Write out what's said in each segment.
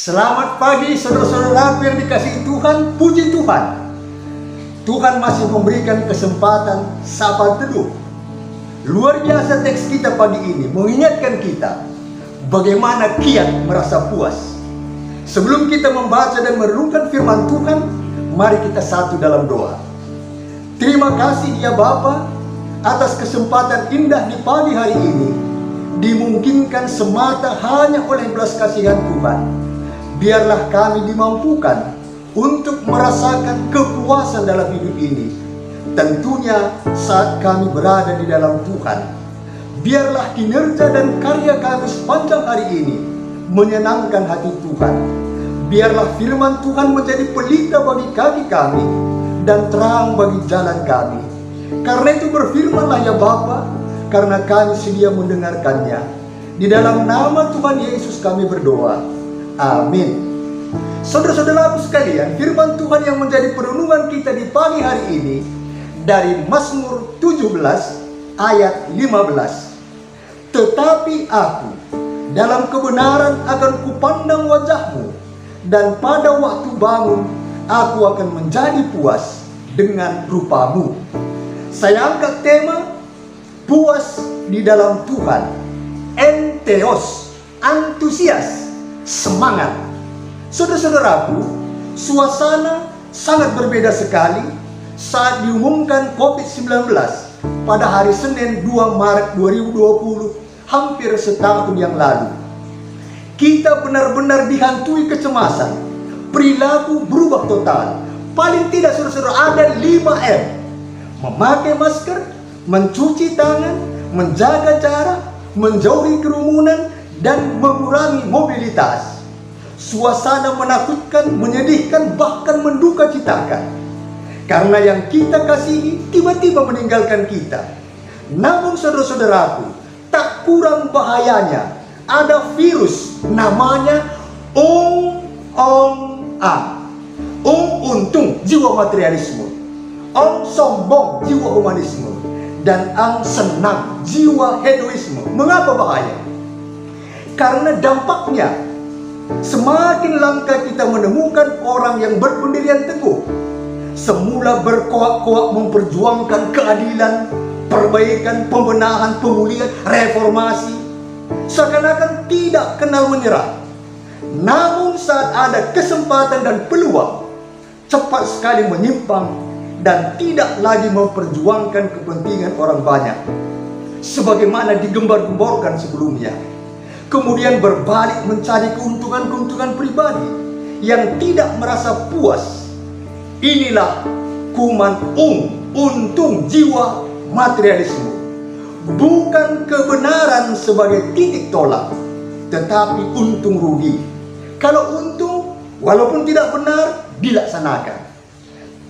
Selamat pagi saudara-saudaraku yang dikasihi Tuhan, puji Tuhan. Tuhan masih memberikan kesempatan sahabat teduh. Luar biasa teks kita pagi ini mengingatkan kita bagaimana kiat merasa puas. Sebelum kita membaca dan merenungkan firman Tuhan, mari kita satu dalam doa. Terima kasih ya Bapa atas kesempatan indah di pagi hari ini, dimungkinkan semata hanya oleh belas kasihan Tuhan. Biarlah kami dimampukan untuk merasakan kepuasan dalam hidup ini, tentunya saat kami berada di dalam Tuhan. Biarlah kinerja dan karya kami sepanjang hari ini menyenangkan hati Tuhan. Biarlah firman Tuhan menjadi pelita bagi kaki kami dan terang bagi jalan kami. Karena itu berfirmanlah ya Bapa, karena kami sedia mendengarkannya. Di dalam nama Tuhan Yesus kami berdoa. Amin. Saudara-saudaraku sekalian, firman Tuhan yang menjadi perenungan kita di pagi hari ini dari Mazmur 17 ayat 15. Tetapi aku dalam kebenaran akan kupandang wajahmu, dan pada waktu bangun aku akan menjadi puas dengan rupamu. Saya angkat tema puas di dalam Tuhan. Entheos, antusias, semangat. Saudara-saudaraku, suasana sangat berbeda sekali saat diumumkan COVID-19 pada hari Senin 2 Maret 2020, hampir setahun yang lalu. Kita benar-benar dihantui kecemasan, perilaku berubah total. Paling tidak saudara-saudara ada 5M. Memakai masker, mencuci tangan, menjaga jarak, menjauhi kerumunan, dan mengurangi mobilitas. Suasana menakutkan, menyedihkan, bahkan menduka citakan. Karena yang kita kasihi tiba-tiba meninggalkan kita. Namun saudara-saudaraku, tak kurang bahayanya ada virus namanya Ong-Ong-A. Ong untung, jiwa materialisme. Ong sombong, jiwa humanisme. Dan Ang senang, jiwa hedoisme. Mengapa bahaya? Karena dampaknya semakin langka kita menemukan orang yang berpendirian teguh. Semula berkoak-koak memperjuangkan keadilan, perbaikan, pembenahan, pemulihan, reformasi, seakan-akan tidak kenal menyerah. Namun saat ada kesempatan dan peluang, cepat sekali menyimpang dan tidak lagi memperjuangkan kepentingan orang banyak sebagaimana digembar-gemborkan sebelumnya. Kemudian berbalik mencari keuntungan-keuntungan pribadi yang tidak merasa puas. Inilah kuman untung jiwa materialisme. Bukan kebenaran sebagai titik tolak, tetapi untung rugi. Kalau untung, walaupun tidak benar, dilaksanakan.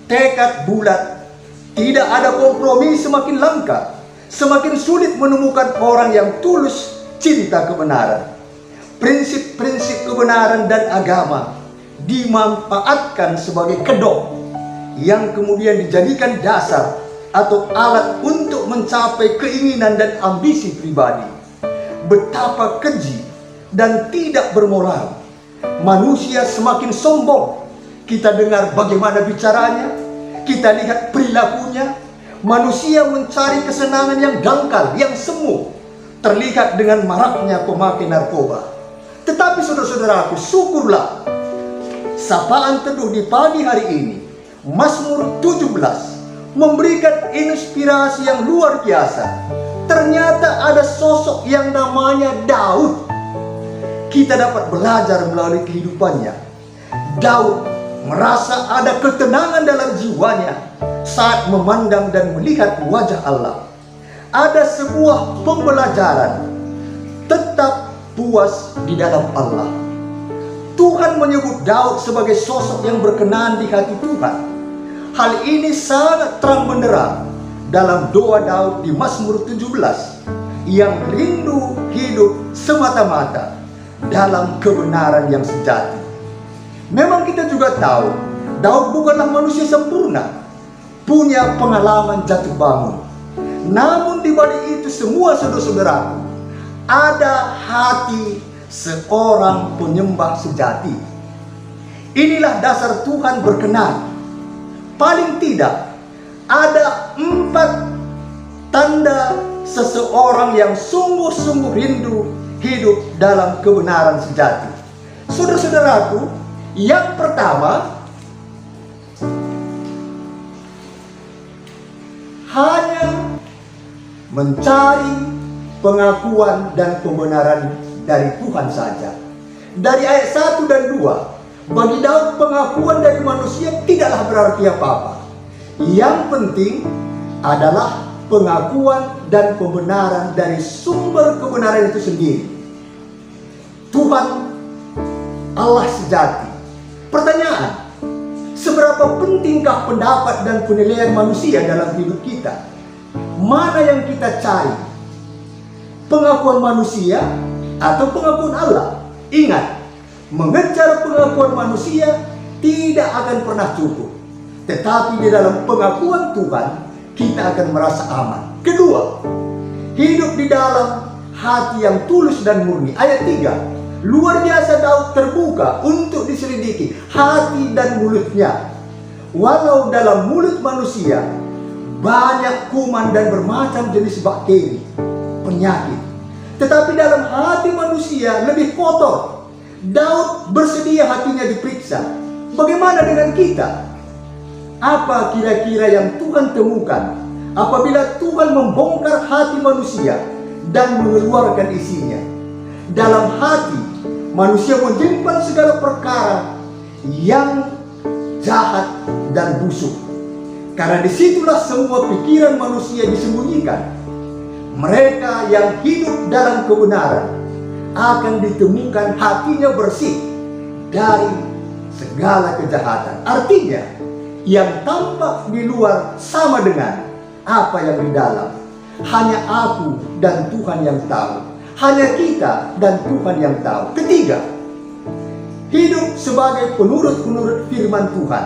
Tekad bulat, tidak ada kompromi, semakin langka. Semakin sulit menemukan orang yang tulus cinta kebenaran. Prinsip-prinsip kebenaran dan agama dimanfaatkan sebagai kedok yang kemudian dijadikan dasar atau alat untuk mencapai keinginan dan ambisi pribadi. Betapa keji dan tidak bermoral. Manusia semakin sombong. Kita dengar bagaimana bicaranya, kita lihat perilakunya. Manusia mencari kesenangan yang dangkal, yang semu. Terlihat dengan maraknya pemakai narkoba. Tetapi saudara-saudaraku, syukurlah sapaan teduh di pagi hari ini, Mazmur 17, memberikan inspirasi yang luar biasa. Ternyata ada sosok yang namanya Daud. Kita dapat belajar melalui kehidupannya. Daud merasa ada ketenangan dalam jiwanya saat memandang dan melihat wajah Allah. Ada sebuah pembelajaran, tetap puas di dalam Allah. Tuhan menyebut Daud sebagai sosok yang berkenan di hati Tuhan. Hal ini sangat terang benderang dalam doa Daud di Mazmur 17 yang rindu hidup semata-mata dalam kebenaran yang sejati. Memang kita juga tahu Daud bukanlah manusia sempurna, punya pengalaman jatuh bangun. Namun di balik itu semua saudara-saudaraku, ada hati seorang penyembah sejati. Inilah dasar Tuhan berkenan. Paling tidak ada 4 tanda seseorang yang sungguh-sungguh rindu hidup dalam kebenaran sejati. Saudara-saudaraku, yang pertama, hanya mencari pengakuan dan pembenaran dari Tuhan saja. Dari ayat 1 dan 2, bagi Daud pengakuan dari manusia tidaklah berarti apa-apa. Yang penting adalah pengakuan dan pembenaran dari sumber kebenaran itu sendiri. Tuhan Allah sejati. Pertanyaan, seberapa pentingkah pendapat dan penilaian manusia dalam hidup kita? Mana yang kita cari? Pengakuan manusia atau pengakuan Allah? Ingat, mengejar pengakuan manusia tidak akan pernah cukup. Tetapi di dalam pengakuan Tuhan, kita akan merasa aman. Kedua, hidup di dalam hati yang tulus dan murni. Ayat 3, luar biasa Daud terbuka untuk diselidiki hati dan mulutnya. Walau dalam mulut manusia banyak kuman dan bermacam jenis bakteri, penyakit, tetapi dalam hati manusia lebih kotor. Daud bersedia hatinya diperiksa. Bagaimana dengan kita? Apa kira-kira yang Tuhan temukan apabila Tuhan membongkar hati manusia dan mengeluarkan isinya? Dalam hati manusia menyimpan segala perkara yang jahat dan busuk. Karena disitulah semua pikiran manusia disembunyikan. Mereka yang hidup dalam kebenaran akan ditemukan hatinya bersih dari segala kejahatan. Artinya, yang tampak di luar sama dengan apa yang di dalam. Hanya aku dan Tuhan yang tahu. Hanya kita dan Tuhan yang tahu. Ketiga, hidup sebagai penurut-penurut firman Tuhan.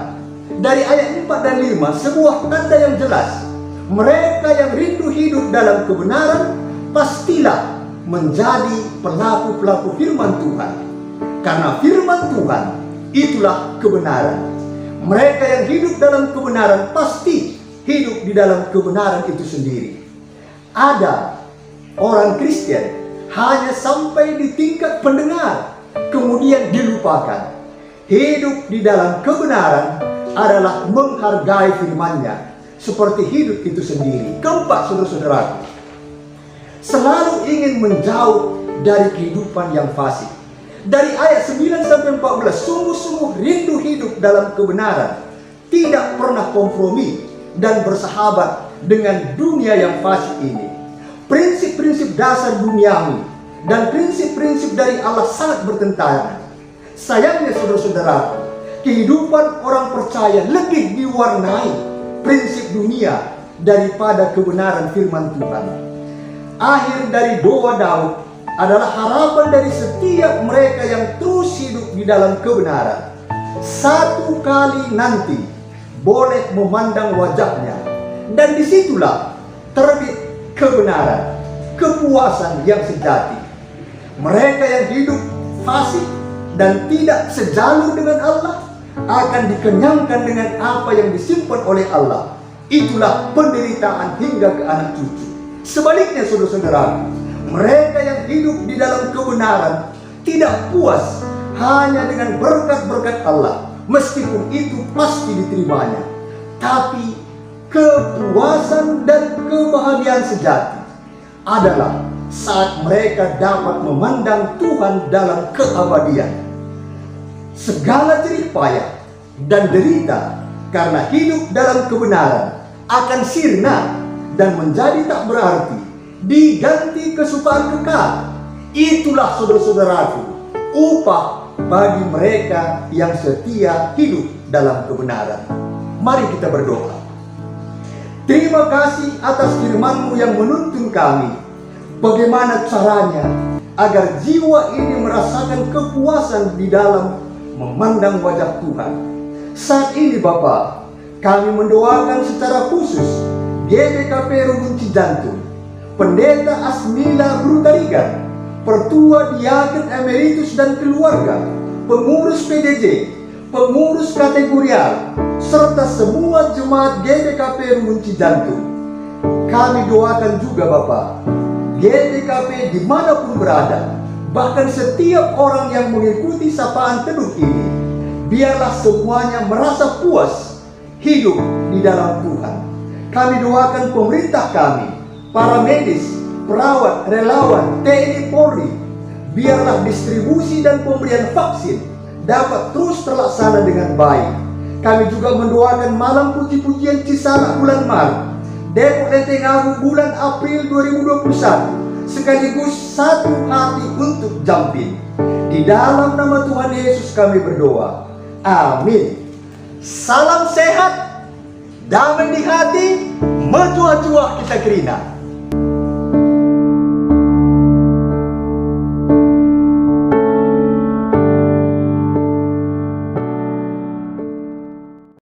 Dari ayat 4 dan 5, sebuah tanda yang jelas. Mereka yang rindu hidup dalam kebenaran pastilah menjadi pelaku-pelaku firman Tuhan. Karena firman Tuhan itulah kebenaran. Mereka yang hidup dalam kebenaran pasti hidup di dalam kebenaran itu sendiri. Ada orang Kristen hanya sampai di tingkat pendengar, kemudian dilupakan. Hidup di dalam kebenaran adalah menghargai firman-Nya seperti hidup itu sendiri. Keempat, saudara-saudaraku, selalu ingin menjauh dari kehidupan yang fasik. Dari ayat 9 sampai 14, sungguh-sungguh rindu hidup dalam kebenaran, tidak pernah kompromi dan bersahabat dengan dunia yang fasik ini. Prinsip-prinsip dasar duniawi dan prinsip-prinsip dari Allah sangat bertentangan. Sayangnya saudara-saudara, kehidupan orang percaya lebih diwarnai prinsip dunia daripada kebenaran firman Tuhan. Akhir dari doa Daud adalah harapan dari setiap mereka yang terus hidup di dalam kebenaran. Satu kali nanti boleh memandang wajahnya, dan disitulah terbit kebenaran, kepuasan yang sejati. Mereka yang hidup fasik dan tidak sejalur dengan Allah akan dikenyangkan dengan apa yang disimpan oleh Allah. Itulah penderitaan hingga ke anak cucu. Sebaliknya saudara-saudara, mereka yang hidup di dalam kebenaran tidak puas hanya dengan berkat-berkat Allah, meskipun itu pasti diterimanya. Tapi kepuasan dan kebahagiaan sejati adalah saat mereka dapat memandang Tuhan dalam keabadian. Segala jerih payah dan derita karena hidup dalam kebenaran akan sirna dan menjadi tak berarti, diganti kesukaan kekal. Itulah saudara-saudaraku, upah bagi mereka yang setia hidup dalam kebenaran. Mari kita berdoa. Terima kasih atas firman-Mu yang menuntun kami. Bagaimana caranya agar jiwa ini merasakan kepuasan di dalam memandang wajah Tuhan. Saat ini Bapa, kami mendoakan secara khusus GBKP Rubun Cijantung, Pendeta Asmila Brutarigan, Pertua Diaken Emeritus dan keluarga, pengurus PJJ, pengurus kategorial, serta semua jemaat GBKP Rumun Cijantung. Kami doakan juga Bapak, GBKP dimanapun berada, bahkan setiap orang yang mengikuti sapaan teduh ini, biarlah semuanya merasa puas hidup di dalam Tuhan. Kami doakan pemerintah kami, para medis, perawat, relawan, TNI Polri, biarlah distribusi dan pemberian vaksin dapat terus terlaksana dengan baik. Kami juga mendoakan malam puji-pujian Cisalak bulan Maret, Depok Lenteng Agung bulan April 2021, sekaligus satu hati untuk Jampin. Di dalam nama Tuhan Yesus kami berdoa. Amin. Salam sehat, damai di hati, menjua-jua kita kerina.